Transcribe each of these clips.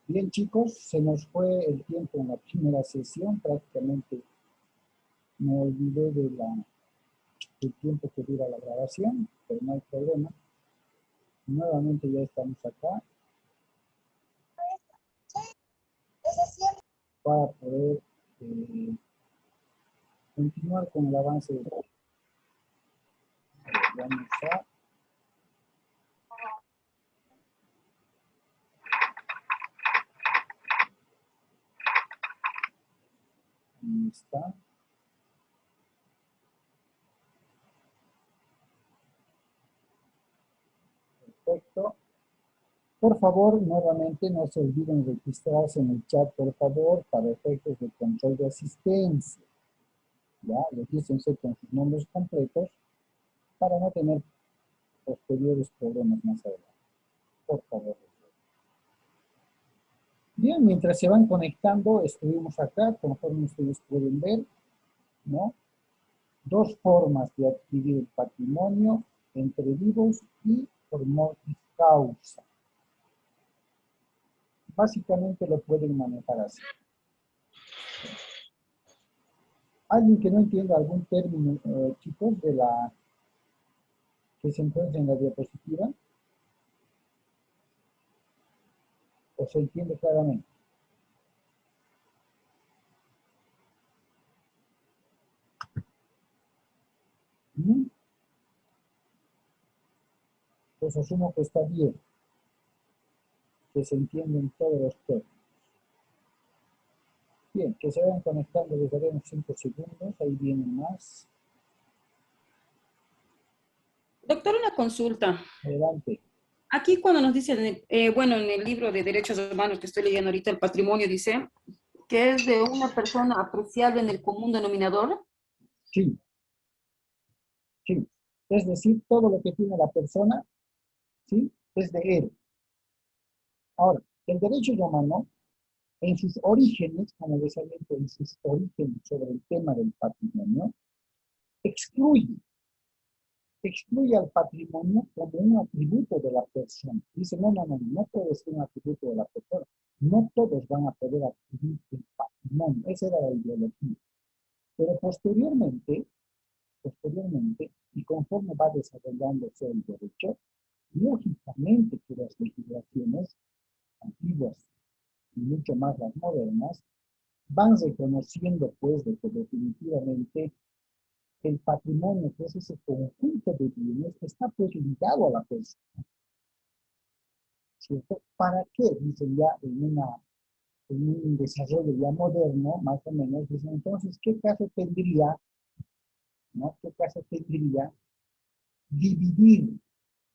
Bien, chicos, se nos fue el tiempo en la primera sesión, prácticamente me olvidé del tiempo que dura la grabación, pero no hay problema. Nuevamente ya estamos acá para poder continuar con el avance de la. Vamos a ahí está. Perfecto. Por favor, nuevamente no se olviden registrarse en el chat, por favor, para efectos de control de asistencia. Ya, regístrense con sus nombres completos para no tener posteriores problemas más adelante. Por favor. Bien, mientras se van conectando, estuvimos acá, conforme ustedes pueden ver, ¿no? Dos formas de adquirir el patrimonio entre vivos y por mortis causa. Básicamente lo pueden manejar así. ¿Alguien que no entienda algún término, chicos, de la que se encuentra en la diapositiva? ¿O se entiende claramente? ¿Mm? Pues asumo que está bien, que se entienden todos los términos. Bien, que se vayan conectando, les daremos 5 segundos, ahí vienen más. Doctor, una consulta. Adelante. Aquí cuando nos dicen, bueno, en el libro de Derechos Humanos que estoy leyendo ahorita, el patrimonio dice que es de una persona apreciable en el común denominador. Sí, sí. Es decir, todo lo que tiene la persona, ¿sí? Es de él. Ahora, el derecho romano, en sus orígenes, como les había dicho, en sus orígenes sobre el tema del patrimonio, excluye al patrimonio como un atributo de la persona. Dice, no puede ser un atributo de la persona. No todos van a poder adquirir el patrimonio. Esa era la ideología. Pero posteriormente, y conforme va desarrollándose el derecho, lógicamente que las legislaciones antiguas y mucho más las modernas van reconociendo pues de que definitivamente el patrimonio, que es ese conjunto de bienes, está pues ligado a la persona, ¿cierto? ¿Para qué? Dicen ya en un desarrollo ya moderno, más o menos, dicen entonces, ¿qué caso tendría, ¿no? ¿Qué caso tendría dividir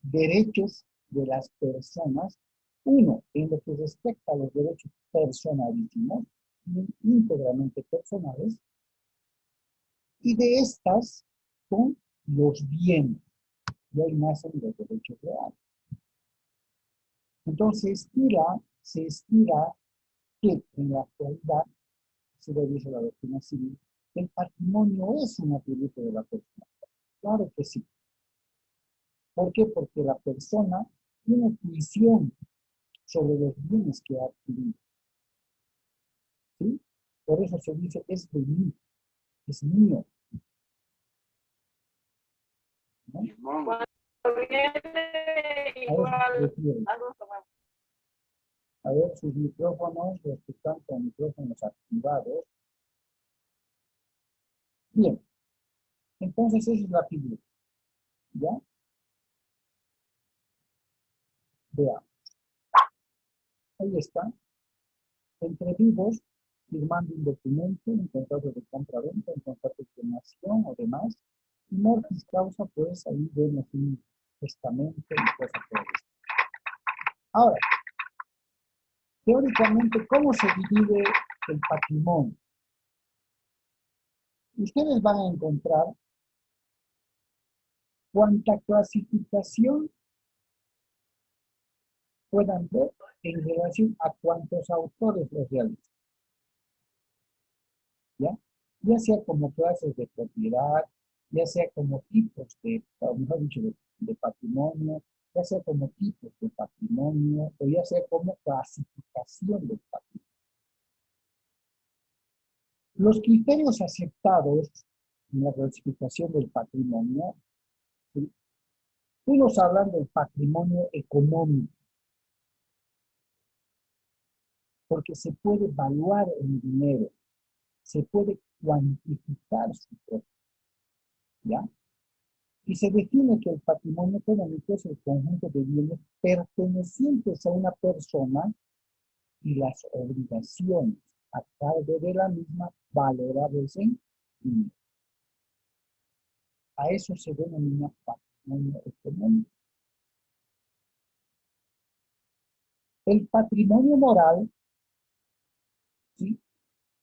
derechos de las personas, uno, en lo que respecta a los derechos personalísimos, íntegramente personales, y de estas con los bienes? Y ahí nacen los derechos reales. Entonces, se estira que en la actualidad, se lo dice la doctrina civil, el patrimonio es un atributo de la persona. Claro que sí. ¿Por qué? Porque la persona tiene visión sobre los bienes que ha adquirido. ¿Sí? Por eso se dice, es de mí, es mío. ¿No? A ver, sus micrófonos, los que están con micrófonos activados. Bien, entonces esa es la figura. ¿Ya? Veamos. Ahí está. Entre vivos, firmando un documento, un contrato de compra-venta, un contrato de donación o demás. Y mortis causa, pues ahí vemos un testamento y cosas por el estilo. Ahora, teóricamente, ¿cómo se divide el patrimonio? Ustedes van a encontrar cuánta clasificación puedan ver en relación a cuántos autores los realizan. ¿Ya? ya sea como clases de propiedad, ya sea como tipos de, o mejor dicho, de patrimonio, ya sea como tipos de patrimonio, o ya sea como clasificación del patrimonio. Los criterios aceptados en la clasificación del patrimonio, ¿sí? Unos hablan del patrimonio económico, porque se puede evaluar en dinero, se puede cuantificar su precio, ¿ya? Y se define que el patrimonio económico es el conjunto de bienes pertenecientes a una persona y las obligaciones a cargo de la misma valorables en dinero. A eso se denomina patrimonio económico. El patrimonio moral, ¿sí?,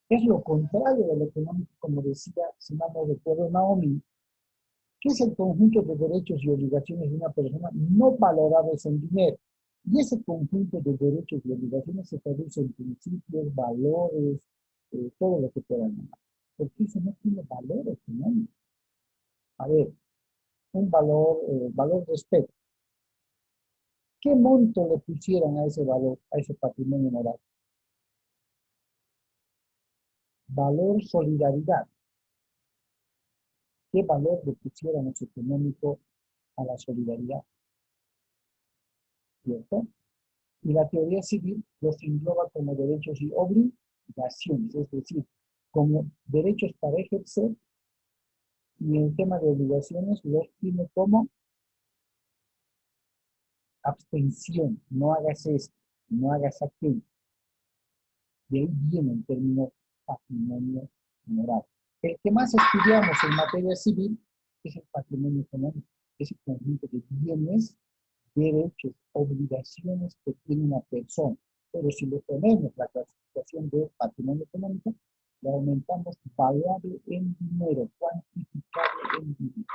es lo contrario de lo económico, como decía, si mal no recuerdo, Naomi, que es el conjunto de derechos y obligaciones de una persona no valorables en dinero. Y ese conjunto de derechos y obligaciones se traduce en principios, valores, todo lo que puedan llamar. Porque eso no tiene valor económico. A ver, un valor, valor respeto. ¿Qué monto le pusieran a ese valor, a ese patrimonio moral? Valor solidaridad. ¿Qué valor le pusieran ese económico a la solidaridad? ¿Cierto? Y la teoría civil los engloba como derechos y obligaciones, es decir, como derechos para ejercer, y en tema de obligaciones los tiene como abstención, no hagas esto, no hagas aquello. De ahí viene el término patrimonio moral. El que más estudiamos en materia civil es el patrimonio económico, es el conjunto de bienes, derechos, obligaciones que tiene una persona. Pero si le ponemos la clasificación de patrimonio económico, le aumentamos valorable en dinero, cuantificable en dinero.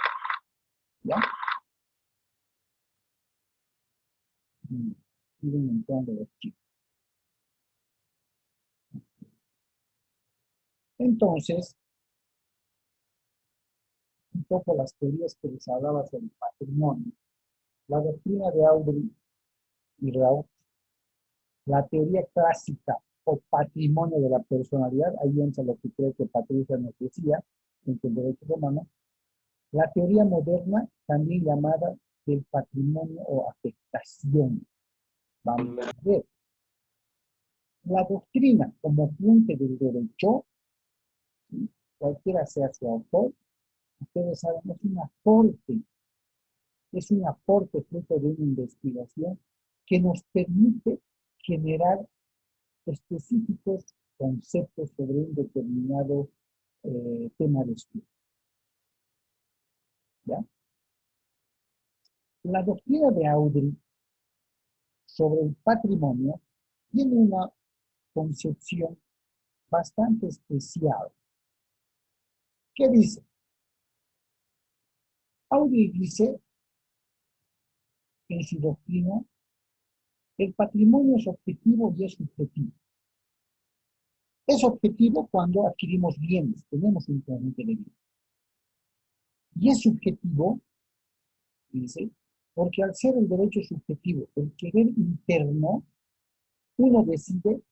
¿Ya? Siguen entrando los chicos. Entonces, un poco las teorías que les hablaba sobre el patrimonio. La doctrina de Audrey y Rauch, la teoría clásica o patrimonio de la personalidad, ahí entra lo que creo que Patricia nos decía, en el derecho romano, la teoría moderna, también llamada del patrimonio o afectación. Vamos a ver. La doctrina como fuente del derecho, ¿sí?, cualquiera sea su autor, ustedes saben, es un aporte fruto de una investigación que nos permite generar específicos conceptos sobre un determinado tema de estudio. ¿Ya? La doctrina de Audrey sobre el patrimonio tiene una concepción bastante especial. ¿Qué dice? Audrey dice en su doctrina, el patrimonio es objetivo y es subjetivo. Es objetivo cuando adquirimos bienes, tenemos un conjunto de bienes. Y es subjetivo, dice, porque al ser el derecho subjetivo, el querer interno, uno decide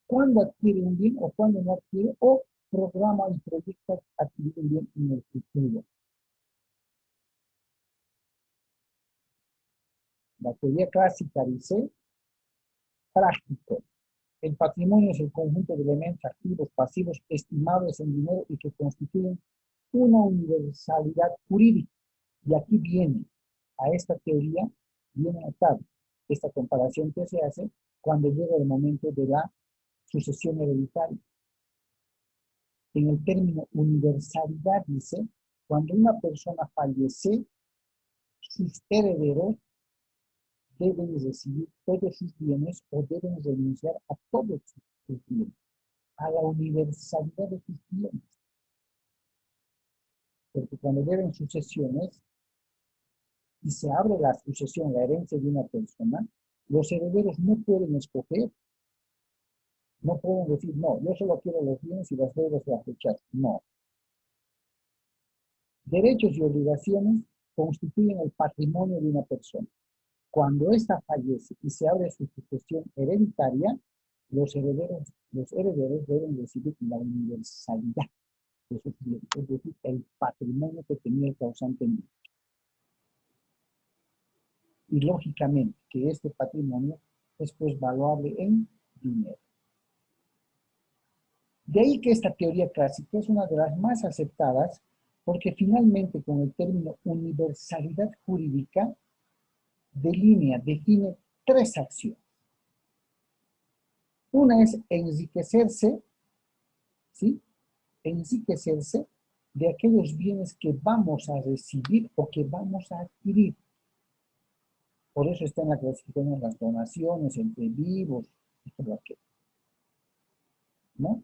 cuándo adquiere un bien o cuándo no adquiere, o programa y proyecta adquirir un bien en el futuro. La teoría clásica dice, práctico. El patrimonio es el conjunto de elementos activos, pasivos, estimables en dinero y que constituyen una universalidad jurídica. Y aquí viene, a esta teoría, viene acá esta comparación que se hace cuando llega el momento de la sucesión hereditaria. En el término universalidad dice, cuando una persona fallece, sus herederos deben recibir todos sus bienes o deben renunciar a todos sus bienes, a la universalidad de sus bienes. Porque cuando deben sucesiones y se abre la sucesión, la herencia de una persona, los herederos no pueden escoger, no pueden decir, no, yo solo quiero los bienes y las deudas las rechazo. No. Derechos y obligaciones constituyen el patrimonio de una persona. Cuando ésta fallece y se abre su sucesión hereditaria, los herederos deben recibir la universalidad de sus bienes, es decir, el patrimonio que tenía el causante en vida. Y lógicamente que este patrimonio es pues valuable en dinero. De ahí que esta teoría clásica es una de las más aceptadas porque finalmente con el término universalidad jurídica define tres acciones. Una es enriquecerse, ¿sí? Enriquecerse de aquellos bienes que vamos a recibir o que vamos a adquirir. Por eso está en la clasificación de las donaciones entre vivos y todo aquello, ¿no?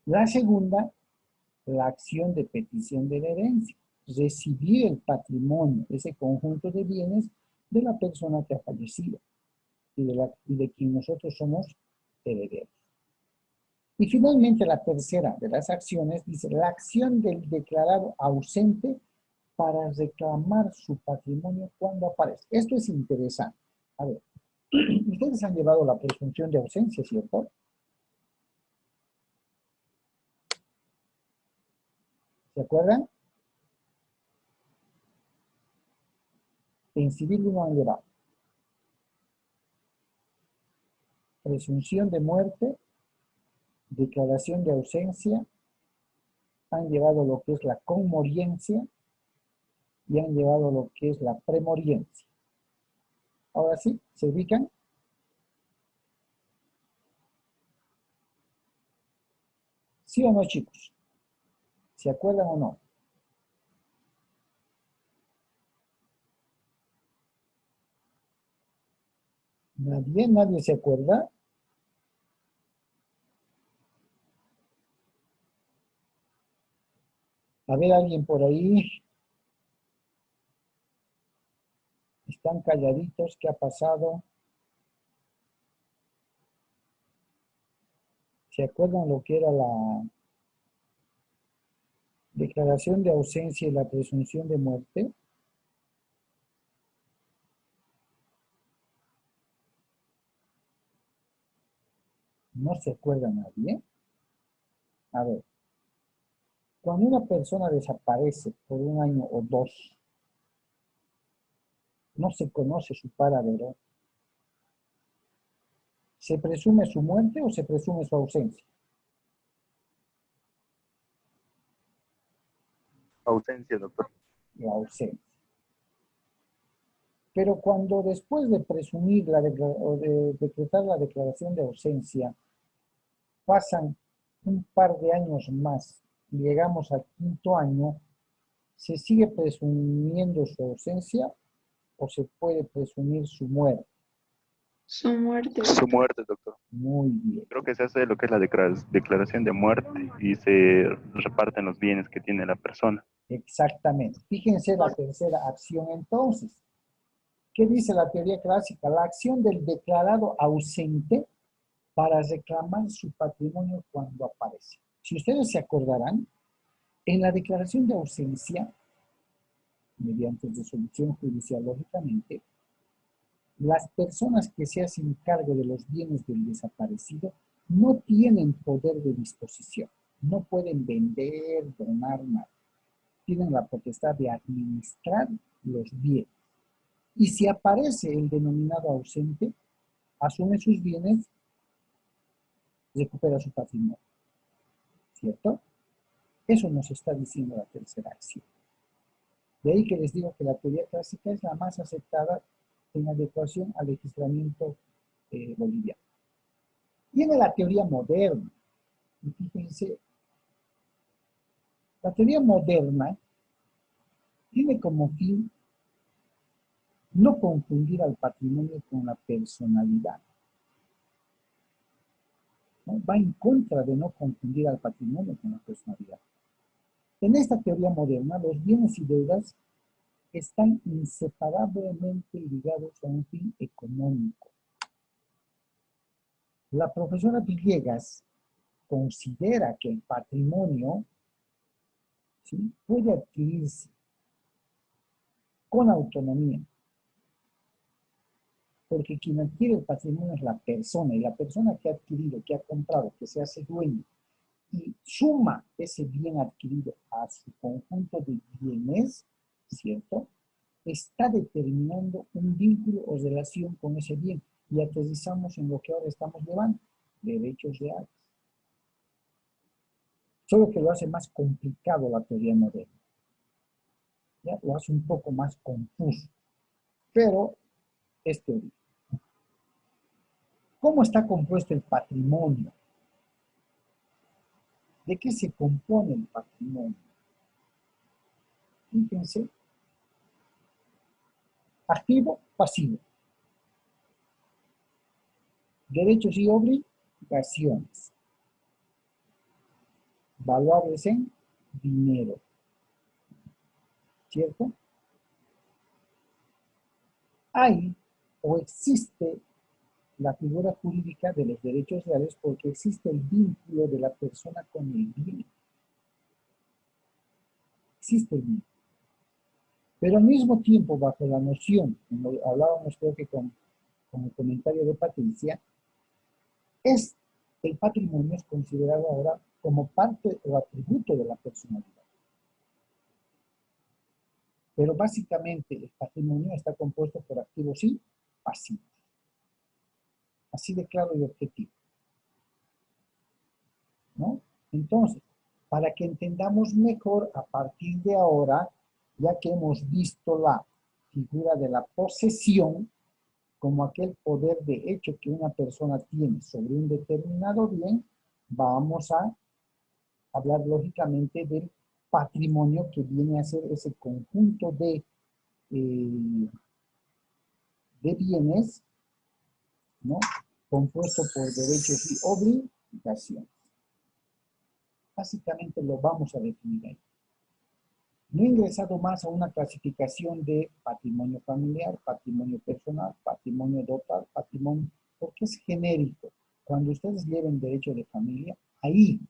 La segunda, la acción de petición de la herencia, recibir el patrimonio, ese conjunto de bienes de la persona que ha fallecido y de quien nosotros somos herederos. Y finalmente la tercera de las acciones dice la acción del declarado ausente para reclamar su patrimonio cuando aparece. Esto es interesante. A ver, ustedes han llevado la presunción de ausencia, ¿cierto? ¿Se acuerdan? En civil no han llevado. Presunción de muerte, declaración de ausencia, han llevado lo que es la conmoriencia y han llevado lo que es la premoriencia. Ahora sí, ¿se ubican? ¿Sí o no, chicos? ¿Se acuerdan o no? ¿Nadie se acuerda? A ver, alguien por ahí. Están calladitos, ¿qué ha pasado? ¿Se acuerdan lo que era la declaración de ausencia y la presunción de muerte? ¿No se acuerda nadie? A ver, cuando una persona desaparece por un año o dos, no se conoce su paradero, ¿se presume su muerte o se presume su ausencia? Ausencia, doctor. La ausencia. Pero cuando después de presumir o de decretar la declaración de ausencia, pasan un par de años más y llegamos al quinto año, ¿se sigue presumiendo su ausencia o se puede presumir su muerte? Su muerte. Su muerte, doctor. Muy bien. Creo que se hace lo que es la declaración de muerte y se reparten los bienes que tiene la persona. Exactamente. Fíjense la tercera acción entonces. ¿Qué dice la teoría clásica? La acción del declarado ausente para reclamar su patrimonio cuando aparece. Si ustedes se acordarán, en la declaración de ausencia, mediante resolución judicial lógicamente, las personas que se hacen cargo de los bienes del desaparecido no tienen poder de disposición, no pueden vender, donar nada. Tienen la potestad de administrar los bienes. Y si aparece el denominado ausente, asume sus bienes, recupera su patrimonio. ¿Cierto? Eso nos está diciendo la tercera acción. De ahí que les digo que la teoría clásica es la más aceptada en adecuación al legislamiento boliviano. Viene la teoría moderna. Y fíjense, la teoría moderna tiene como fin no confundir al patrimonio con la personalidad. ¿No? Va en contra de no confundir al patrimonio con la personalidad. En esta teoría moderna, los bienes y deudas están inseparablemente ligados a un fin económico. La profesora Villegas considera que el patrimonio ¿sí? Puede adquirirse con autonomía, porque quien adquiere el patrimonio es la persona, y la persona que ha adquirido, que ha comprado, que se hace dueño, y suma ese bien adquirido a su conjunto de bienes, ¿cierto? Está determinando un vínculo o relación con ese bien, y aterrizamos en lo que ahora estamos llevando, derechos reales. Solo que lo hace más complicado la teoría moderna. ¿Ya? Lo hace un poco más confuso, pero es teoría. ¿Cómo está compuesto el patrimonio? ¿De qué se compone el patrimonio? Fíjense, activo, pasivo, derechos y obligaciones, valuables en dinero, ¿cierto? Hay o existe la figura jurídica de los derechos reales porque existe el vínculo de la persona con el bien. Existe el vínculo. Pero al mismo tiempo, bajo la noción, como hablábamos creo que con el comentario de Patricia, el patrimonio es considerado ahora como parte o atributo de la personalidad. Pero básicamente el patrimonio está compuesto por activos y pasivos. Así de claro y objetivo, ¿no? Entonces, para que entendamos mejor a partir de ahora, ya que hemos visto la figura de la posesión como aquel poder de hecho que una persona tiene sobre un determinado bien, vamos a hablar lógicamente del patrimonio que viene a ser ese conjunto de bienes, ¿no? Compuesto por derechos y obligaciones. Básicamente lo vamos a definir ahí. No he ingresado más a una clasificación de patrimonio familiar, patrimonio personal, patrimonio total, patrimonio, porque es genérico. Cuando ustedes lleven derecho de familia, ahí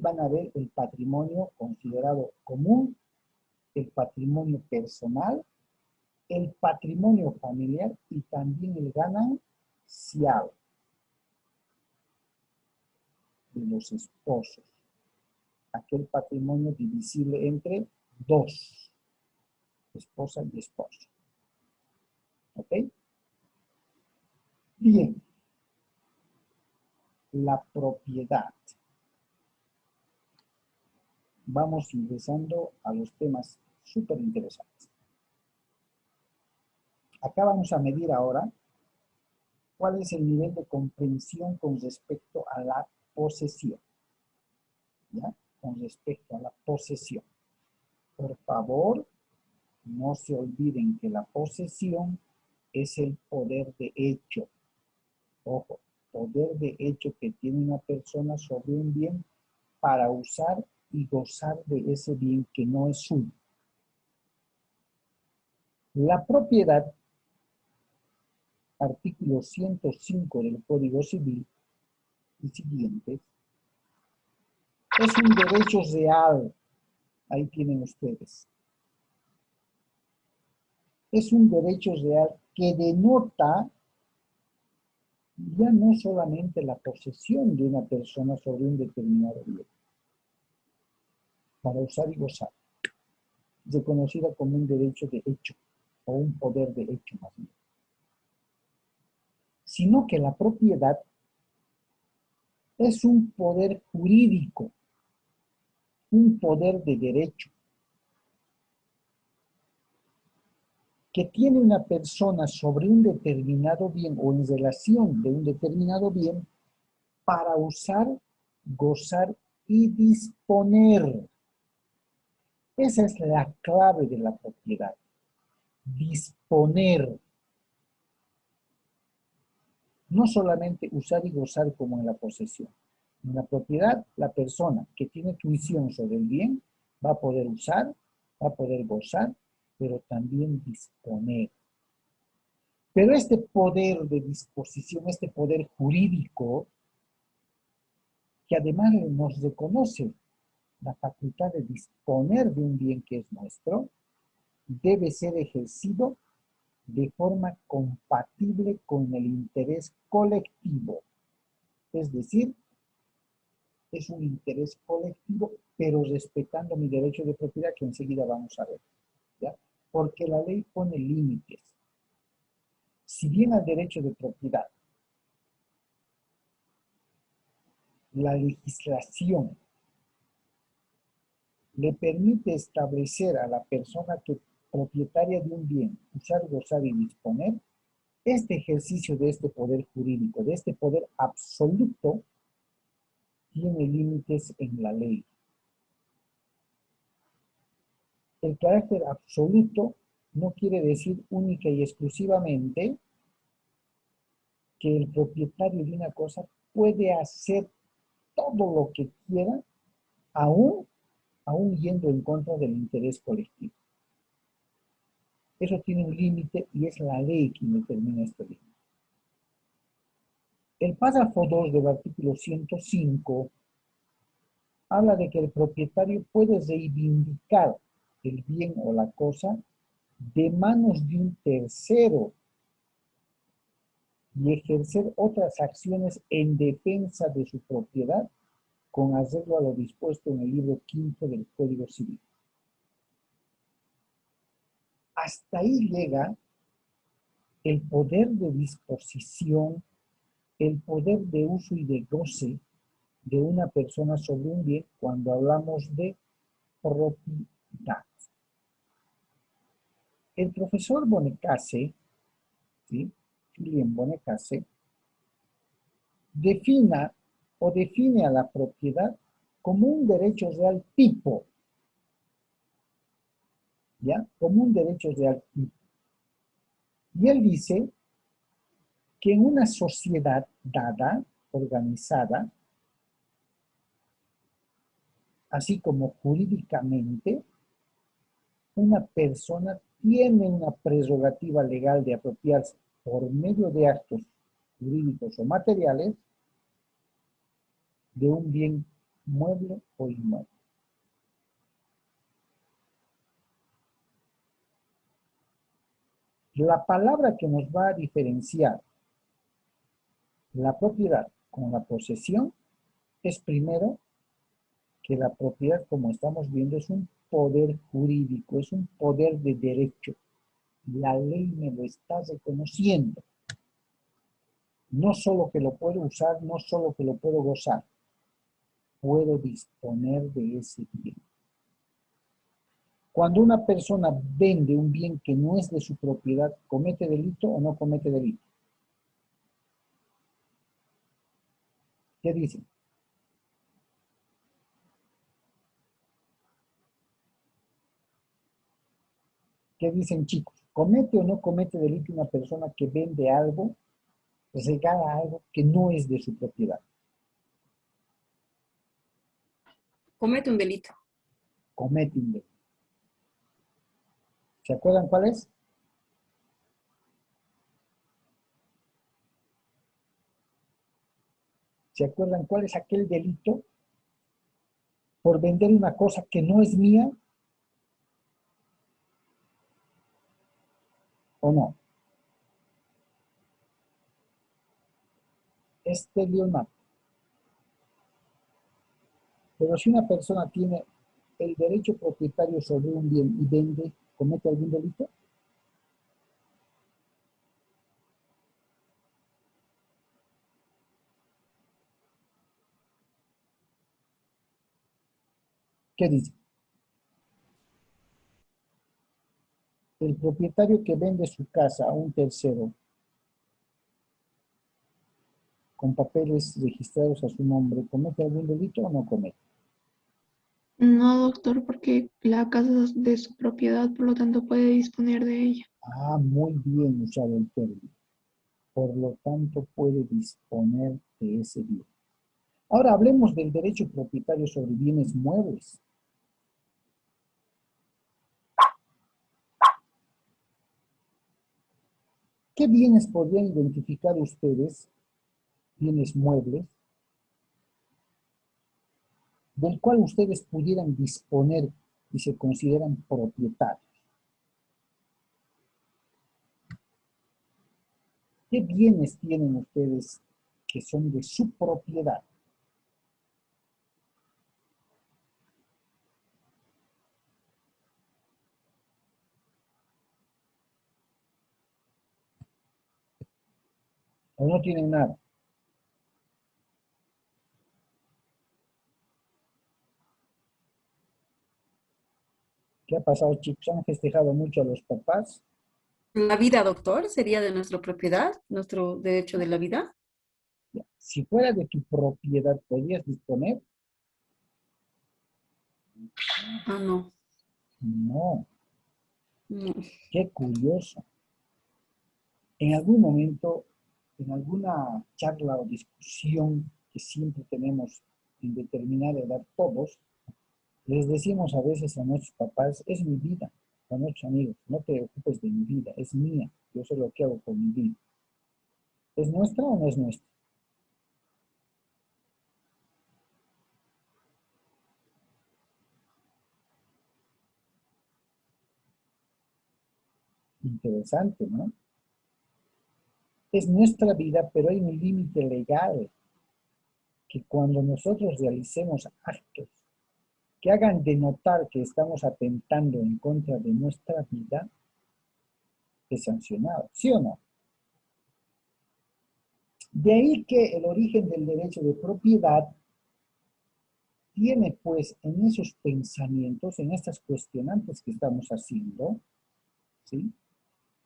van a ver el patrimonio considerado común, el patrimonio personal, el patrimonio familiar y también el ganancial de los esposos. Aquel patrimonio divisible entre dos, esposa y esposo. ¿Ok? Bien. La propiedad. Vamos ingresando a los temas súper interesantes. Acá vamos a medir ahora cuál es el nivel de comprensión con respecto a la posesión. ¿Ya? Con respecto a la posesión. Por favor, no se olviden que la posesión es el poder de hecho. Ojo, poder de hecho que tiene una persona sobre un bien para usar y gozar de ese bien que no es suyo. La propiedad, artículo 105 del Código Civil y siguientes, es un derecho real. Ahí tienen ustedes. Es un derecho real que denota ya no solamente la posesión de una persona sobre un determinado bien, para usar y gozar, reconocida como un derecho de hecho, o un poder de hecho más bien, sino que la propiedad es un poder jurídico, un poder de derecho, que tiene una persona sobre un determinado bien o en relación de un determinado bien para usar, gozar y disponer. Esa es la clave de la propiedad. Disponer. No solamente usar y gozar como en la posesión. En la propiedad, la persona que tiene tuición sobre el bien va a poder usar, va a poder gozar, pero también disponer. Pero este poder de disposición, este poder jurídico, que además nos reconoce la facultad de disponer de un bien que es nuestro, debe ser ejercido de forma compatible con el interés colectivo. Es decir, es un interés colectivo, pero respetando mi derecho de propiedad, que enseguida vamos a ver, ¿ya? Porque la ley pone límites. Si bien al derecho de propiedad, la legislación le permite establecer a la persona que propietaria de un bien, usar, gozar y disponer, este ejercicio de este poder jurídico, de este poder absoluto, tiene límites en la ley. El carácter absoluto no quiere decir única y exclusivamente que el propietario de una cosa puede hacer todo lo que quiera, aún yendo en contra del interés colectivo. Eso tiene un límite y es la ley quien determina este límite. El párrafo 2 del artículo 105 habla de que el propietario puede reivindicar el bien o la cosa de manos de un tercero y ejercer otras acciones en defensa de su propiedad con arreglo a lo dispuesto en el libro quinto del Código Civil. Hasta ahí llega el poder de disposición, el poder de uso y de goce de una persona sobre un bien cuando hablamos de propiedad. El profesor Bonicace, ¿sí? Julien Bonicace, define a la propiedad como un derecho real tipo, ¿ya? Como un derecho real tipo. Y él dice que en una sociedad dada, organizada, así como jurídicamente, una persona tiene una prerrogativa legal de apropiarse por medio de actos jurídicos o materiales de un bien mueble o inmueble. La palabra que nos va a diferenciar la propiedad con la posesión es primero que la propiedad, como estamos viendo, es un poder jurídico, es un poder de derecho. La ley me lo está reconociendo. No solo que lo puedo usar, no solo que lo puedo gozar, puedo disponer de ese bien. Cuando una persona vende un bien que no es de su propiedad, ¿comete delito o no comete delito? ¿Qué dicen? ¿Qué dicen, chicos? ¿Comete o no comete delito una persona que vende algo, regala algo que no es de su propiedad? Comete un delito. Comete un delito. ¿Se acuerdan cuál es? ¿Se acuerdan cuál es aquel delito por vender una cosa que no es mía o no? Es telionato. Pero si una persona tiene el derecho propietario sobre un bien y vende, ¿comete algún delito? ¿Qué dice? El propietario que vende su casa a un tercero con papeles registrados a su nombre, ¿comete algún delito o no comete? No, doctor, porque la casa es de su propiedad, por lo tanto puede disponer de ella. Ah, muy bien usado el término. Por lo tanto, puede disponer de ese bien. Ahora hablemos del derecho propietario sobre bienes muebles. ¿Qué bienes podrían identificar ustedes, bienes muebles, del cual ustedes pudieran disponer y se consideran propietarios. ¿Qué bienes tienen ustedes que son de su propiedad? ¿O no tienen nada? ¿Qué ha pasado, chicos? ¿Han festejado mucho a los papás? La vida, doctor, sería de nuestra propiedad, nuestro derecho de la vida. Ya. Si fuera de tu propiedad, ¿podrías disponer? Ah, no. No. No. Qué curioso. En algún momento, en alguna charla o discusión que siempre tenemos en determinada edad todos, les decimos a veces a nuestros papás, es mi vida, a nuestros amigos, no te ocupes de mi vida, es mía, yo sé lo que hago con mi vida. ¿Es nuestra o no es nuestra? Interesante, ¿no? Es nuestra vida, pero hay un límite legal que cuando nosotros realicemos actos que hagan denotar que estamos atentando en contra de nuestra vida, es sancionado, ¿sí o no? De ahí que el origen del derecho de propiedad tiene pues en esos pensamientos, en estas cuestionantes que estamos haciendo, ¿sí?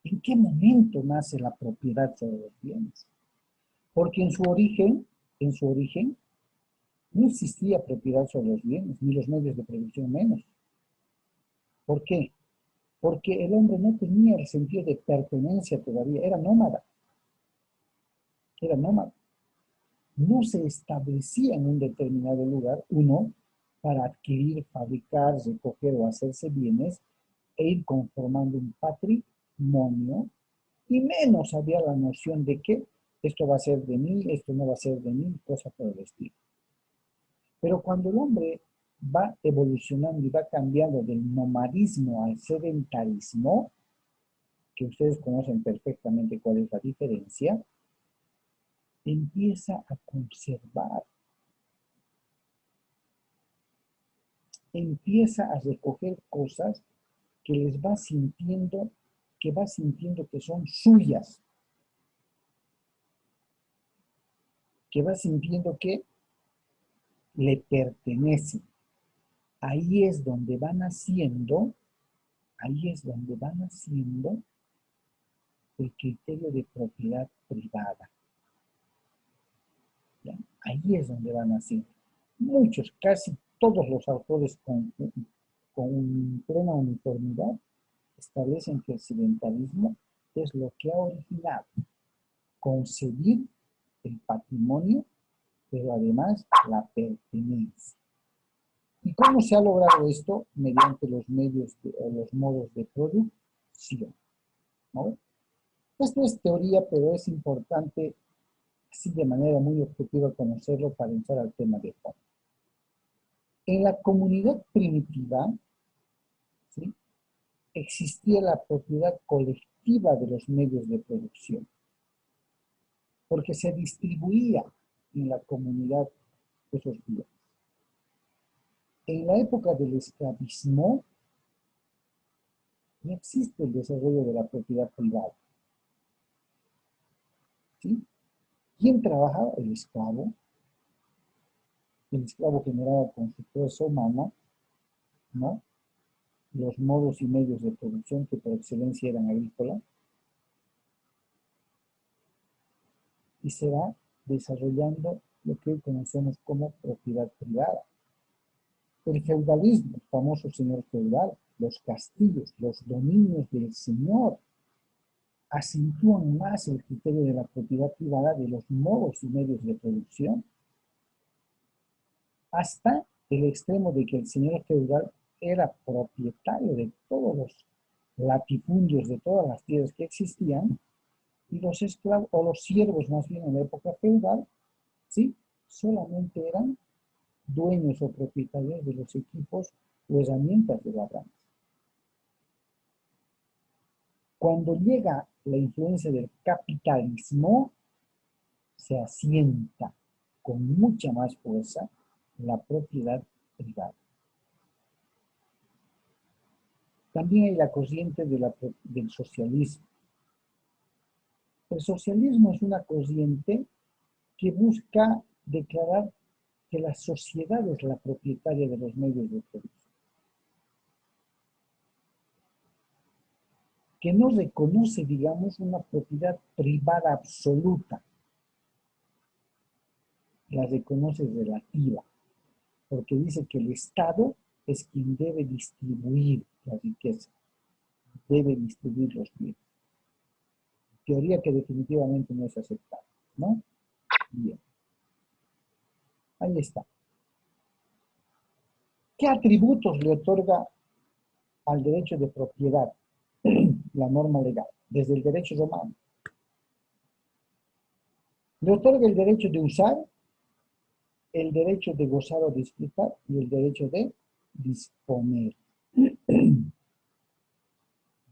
¿En qué momento nace la propiedad sobre los bienes? Porque en su origen, no existía propiedad sobre los bienes, ni los medios de producción menos. ¿Por qué? Porque el hombre no tenía el sentido de pertenencia todavía, era nómada. Era nómada. No se establecía en un determinado lugar, uno, para adquirir, fabricar, recoger o hacerse bienes e ir conformando un patrimonio, y menos había la noción de que esto va a ser de mí, esto no va a ser de mí, cosa por el estilo. Pero cuando el hombre va evolucionando y va cambiando del nomadismo al sedentarismo, que ustedes conocen perfectamente cuál es la diferencia, empieza a conservar, empieza a recoger cosas que les va sintiendo que son suyas, que va sintiendo que le pertenecen. Ahí es donde van haciendo, ahí es donde van haciendo el criterio de propiedad privada. ¿Ya? Ahí es donde van haciendo. Muchos, casi todos los autores con plena uniformidad establecen que el sedentarismo es lo que ha originado concebir el patrimonio, pero además la pertenencia. ¿Y cómo se ha logrado esto? Mediante los medios, los modos de producción, ¿no? Esto es teoría, pero es importante, así de manera muy objetiva, conocerlo para entrar al tema de fondo. En la comunidad primitiva, ¿sí?, existía la propiedad colectiva de los medios de producción, porque se distribuía en la comunidad esos bienes. En la época del esclavismo, no existe el desarrollo de la propiedad privada. ¿Sí? ¿Quién trabajaba? El esclavo. El esclavo generaba con su fuerza humana, ¿no?, los modos y medios de producción que por excelencia eran agrícolas, y se va desarrollando lo que hoy conocemos como propiedad privada. El feudalismo, el famoso señor feudal, los castillos, los dominios del señor, acentúan más el criterio de la propiedad privada de los modos y medios de producción, hasta el extremo de que el señor feudal era propietario de todos los latifundios, de todas las tierras que existían, y los esclavos, o los siervos más bien en la época feudal, ¿sí?, solamente eran dueños o propietarios de los equipos o herramientas de labranza. Cuando llega la influencia del capitalismo, se asienta con mucha más fuerza la propiedad privada. También hay la corriente del socialismo. El socialismo es una corriente que busca declarar que la sociedad es la propietaria de los medios de producción, que no reconoce, digamos, una propiedad privada absoluta, la reconoce relativa, porque dice que el Estado es quien debe distribuir la riqueza, debe distribuir los bienes. Teoría que definitivamente no es aceptable, ¿no? Bien. Ahí está. ¿Qué atributos le otorga al derecho de propiedad la norma legal? Desde el derecho romano. Le otorga el derecho de usar, el derecho de gozar o disfrutar y el derecho de disponer.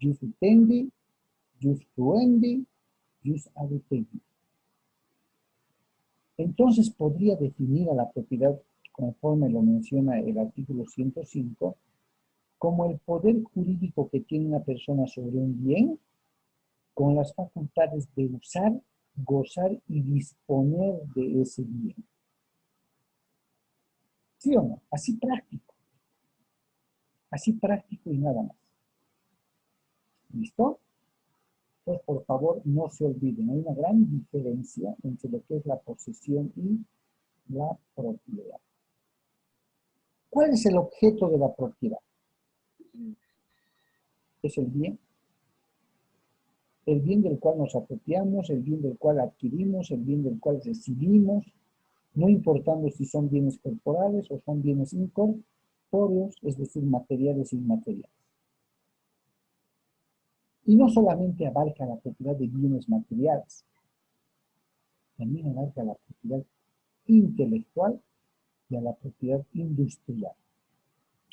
Jus utendi, jus fruendi, jus adutendi. Entonces podría definir a la propiedad, conforme lo menciona el artículo 105, como el poder jurídico que tiene una persona sobre un bien con las facultades de usar, gozar y disponer de ese bien. ¿Sí o no? Así práctico. Así práctico y nada más. ¿Listo? Entonces, por favor, no se olviden. Hay una gran diferencia entre lo que es la posesión y la propiedad. ¿Cuál es el objeto de la propiedad? Es el bien. El bien del cual nos apropiamos, el bien del cual adquirimos, el bien del cual recibimos, no importando si son bienes corporales o son bienes incorpóreos, es decir, materiales e inmateriales. Y no solamente abarca la propiedad de bienes materiales, también abarca la propiedad intelectual y a la propiedad industrial.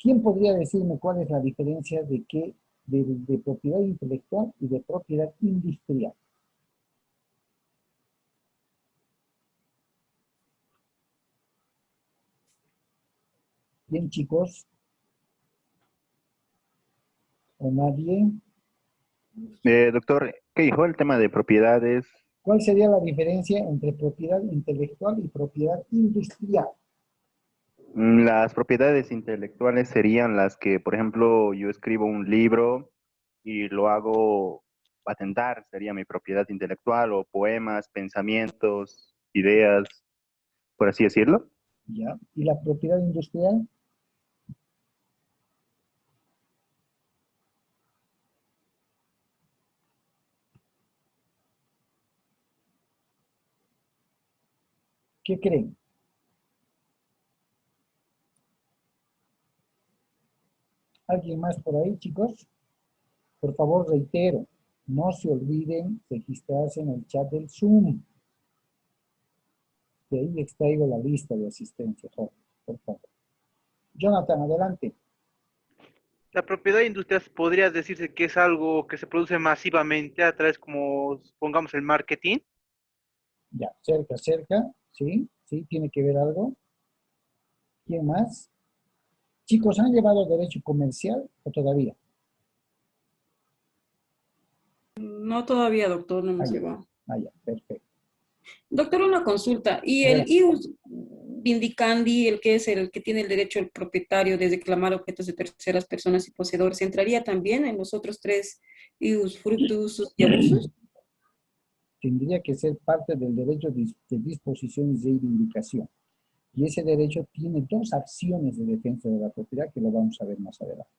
¿Quién podría decirme cuál es la diferencia de propiedad intelectual y de propiedad industrial? Bien, chicos. ¿O nadie? Doctor, ¿qué dijo el tema de propiedades? ¿Cuál sería la diferencia entre propiedad intelectual y propiedad industrial? Las propiedades intelectuales serían las que, por ejemplo, yo escribo un libro y lo hago patentar, sería mi propiedad intelectual, o poemas, pensamientos, ideas, por así decirlo. ¿Ya? ¿Y la propiedad industrial? ¿Qué creen? ¿Alguien más por ahí, chicos? Por favor, reitero, no se olviden registrarse en el chat del Zoom. De ahí extraigo la lista de asistencia, por favor. Jonathan, adelante. La propiedad industrial podría decirse que es algo que se produce masivamente a través, como pongamos, el marketing. Ya, cerca, sí, tiene que ver algo. ¿Quién más? Chicos, ¿han llevado derecho comercial o todavía? No todavía, doctor, no hemos llevado. Ya, perfecto. Doctor, una consulta. ¿Y el Adelante. ius vindicandi, el que es el que tiene el derecho el propietario de reclamar objetos de terceras personas y poseedores, entraría también en los otros tres ius fructus y abusos? Tendría que ser parte del derecho de disposición y reivindicación. Y ese derecho tiene dos acciones de defensa de la propiedad que lo vamos a ver más adelante.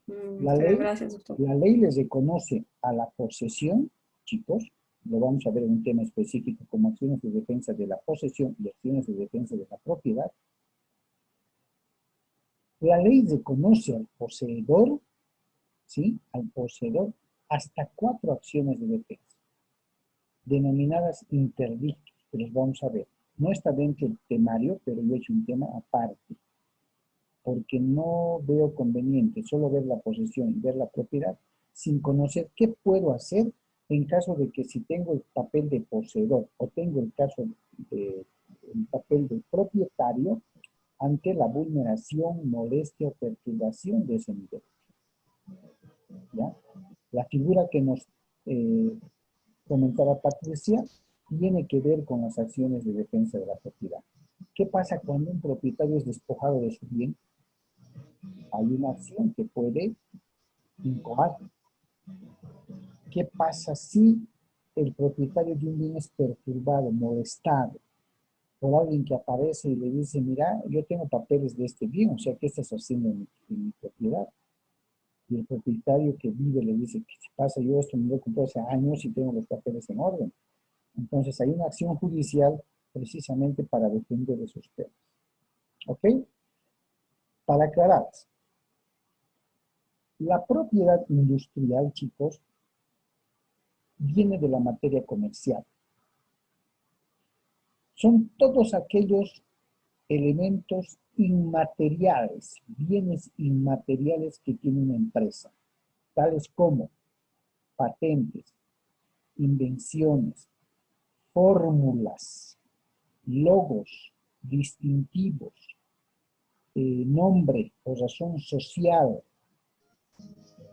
Gracias, doctor. La ley les reconoce a la posesión, chicos, lo vamos a ver en un tema específico como acciones de defensa de la posesión y acciones de defensa de la propiedad. La ley reconoce al poseedor, ¿sí? Al poseedor hasta 4 acciones de defensa, denominadas interdictos, que los vamos a ver. No está dentro del temario, pero yo he hecho un tema aparte, porque no veo conveniente solo ver la posesión y ver la propiedad sin conocer qué puedo hacer en caso de que si tengo el papel de poseedor o tengo el caso de el papel de propietario ante la vulneración, molestia o perturbación de ese nivel. ¿Ya? La figura que nos comentaba Patricia tiene que ver con las acciones de defensa de la propiedad. ¿Qué pasa cuando un propietario es despojado de su bien? Hay una acción que puede incoar. ¿Qué pasa si el propietario de un bien es perturbado, molestado por alguien que aparece y le dice, mira, yo tengo papeles de este bien, o sea, ¿qué estás haciendo en mi propiedad? Y el propietario que vive le dice, ¿qué pasa? Yo esto me lo compré hace años y tengo los papeles en orden. Entonces hay una acción judicial precisamente para defender esos temas. ¿Ok? Para aclarar, la propiedad industrial, chicos, viene de la materia comercial. Son todos aquellos elementos inmateriales, bienes inmateriales que tiene una empresa, tales como patentes, invenciones, fórmulas, logos, distintivos, nombre o razón social,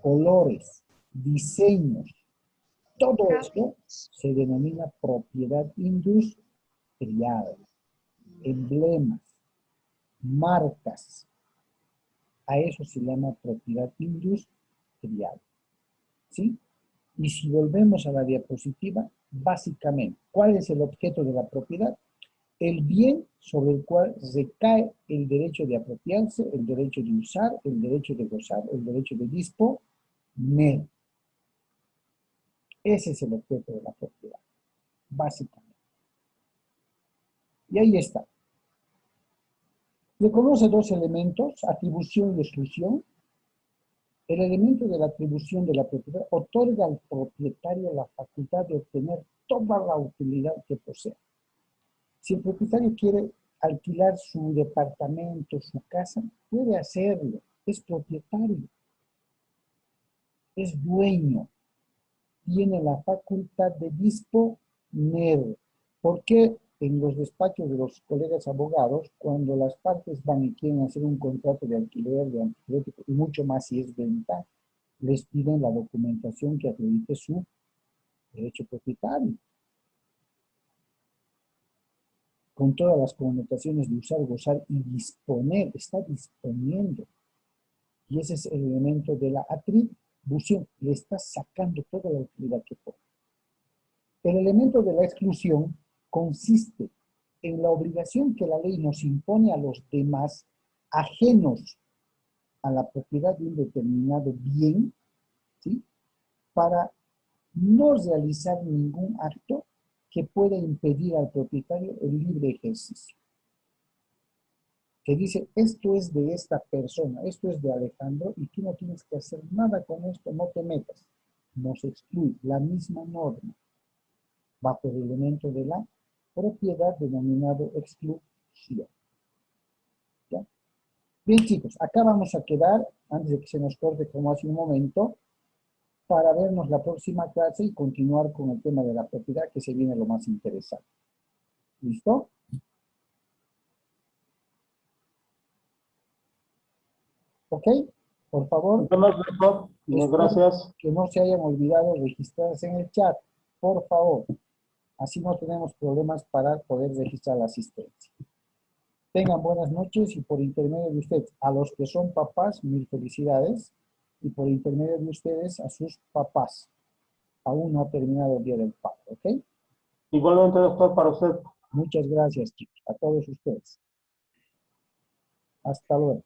colores, diseños, todo esto se denomina propiedad industrial, emblemas, marcas, a eso se llama propiedad industrial, ¿sí? Y si volvemos a la diapositiva, básicamente, ¿cuál es el objeto de la propiedad? El bien sobre el cual recae el derecho de apropiarse, el derecho de usar, el derecho de gozar, el derecho de disponer. Ese es el objeto de la propiedad, básicamente. Y ahí está. Reconoce dos elementos, atribución y exclusión. El elemento de la atribución de la propiedad otorga al propietario la facultad de obtener toda la utilidad que posea. Si el propietario quiere alquilar su departamento, su casa, puede hacerlo. Es propietario, es dueño, tiene la facultad de disponer. ¿Por qué en los despachos de los colegas abogados, cuando las partes van y quieren hacer un contrato de alquiler, de anticrético, y mucho más si es venta, les piden la documentación que acredite su derecho propietario? Con todas las connotaciones de usar, gozar y disponer, está disponiendo. Y ese es el elemento de la atribución, le está sacando toda la utilidad que puede. El elemento de la exclusión consiste en la obligación que la ley nos impone a los demás ajenos a la propiedad de un determinado bien, ¿sí? Para no realizar ningún acto que pueda impedir al propietario el libre ejercicio. Que dice, esto es de esta persona, esto es de Alejandro, y tú no tienes que hacer nada con esto, no te metas. Nos excluye la misma norma bajo el elemento de la propiedad denominado exclusión. ¿Ya? Bien, chicos, acá vamos a quedar, antes de que se nos corte como hace un momento, para vernos la próxima clase y continuar con el tema de la propiedad, que se viene lo más interesante. ¿Listo? ¿Ok? Por favor, Gracias. que no se hayan olvidado registrarse en el chat, por favor. Así no tenemos problemas para poder registrar la asistencia. Tengan buenas noches y por intermedio de ustedes, a los que son papás, mil felicidades. Y por intermedio de ustedes, a sus papás. Aún no ha terminado el día del padre, ¿ok? Igualmente, doctor, para usted. Muchas gracias, chicos, a todos ustedes. Hasta luego.